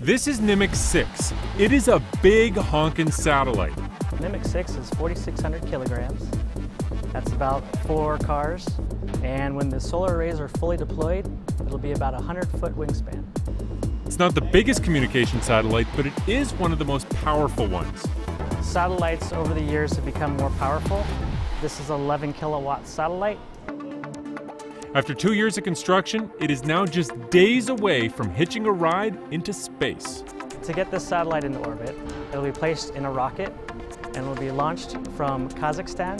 This is Nimiq 6. It is a big honkin' satellite. Nimiq 6 is 4,600 kilograms. That's about 4 cars. And when the solar arrays are fully deployed, it'll be about a 100-foot wingspan. It's not the biggest communication satellite, but it is one of the most powerful ones. Satellites over the years have become more powerful. This is an 11 kilowatt satellite. After 2 years of construction, it is now just days away from hitching a ride into space. To get this satellite into orbit, it'll be placed in a rocket and will be launched from Kazakhstan.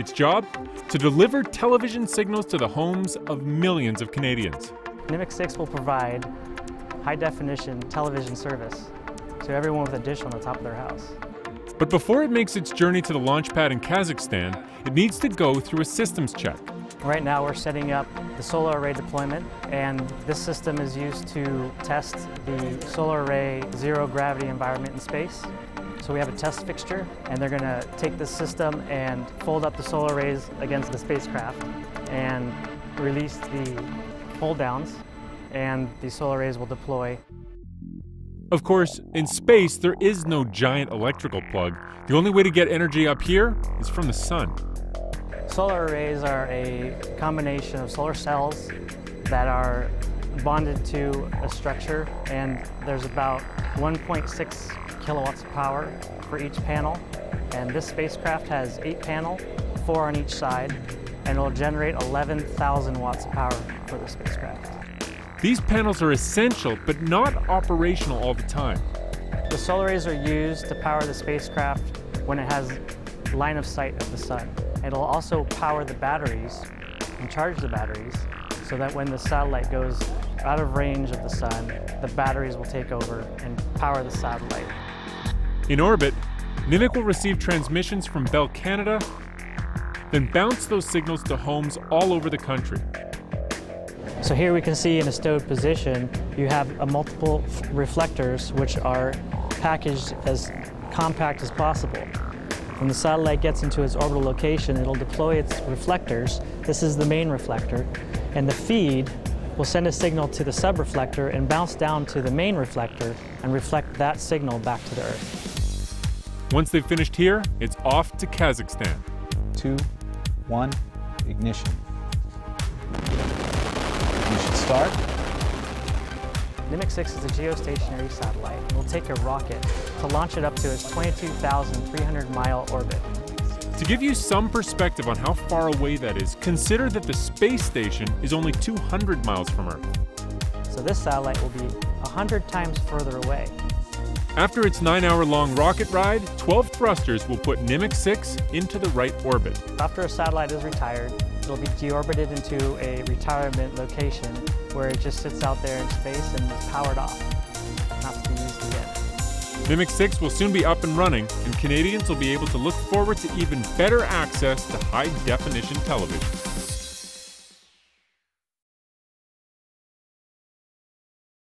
Its job? To deliver television signals to the homes of millions of Canadians. Nimiq 6 will provide high-definition television service to everyone with a dish on the top of their house. But before it makes its journey to the launch pad in Kazakhstan, it needs to go through a systems check. Right now we're setting up the solar array deployment, and this system is used to test the solar array zero gravity environment in space. So we have a test fixture, and they're going to take this system and fold up the solar arrays against the spacecraft and release the hold downs, and the solar arrays will deploy. Of course, in space there is no giant electrical plug. The only way to get energy up here is from the sun. Solar arrays are a combination of solar cells that are bonded to a structure, and there's about 1.6 kilowatts of power for each panel. And this spacecraft has 8 panels, 4 on each side, and it will generate 11,000 watts of power for the spacecraft. These panels are essential, but not operational all the time. The solar arrays are used to power the spacecraft when it has line of sight of the sun. It'll also power the batteries and charge the batteries so that when the satellite goes out of range of the sun, the batteries will take over and power the satellite. In orbit, Nimiq will receive transmissions from Bell Canada, then bounce those signals to homes all over the country. So here we can see in a stowed position, you have multiple reflectors which are packaged as compact as possible. When the satellite gets into its orbital location, it'll deploy its reflectors. This is the main reflector, and the feed will send a signal to the subreflector and bounce down to the main reflector and reflect that signal back to the Earth. Once they've finished here, it's off to Kazakhstan. 2, 1, ignition. Ignition start. Nimiq 6 is a geostationary satellite. It will take a rocket to launch it up to its 22,300-mile orbit. To give you some perspective on how far away that is, consider that the space station is only 200 miles from Earth. So this satellite will be 100 times further away. After its 9-hour-long rocket ride, 12 thrusters will put Nimiq 6 into the right orbit. After a satellite is retired, it'll be deorbited into a retirement location where it just sits out there in space and is powered off, not to be used again. Nimiq 6 will soon be up and running, and Canadians will be able to look forward to even better access to high-definition television.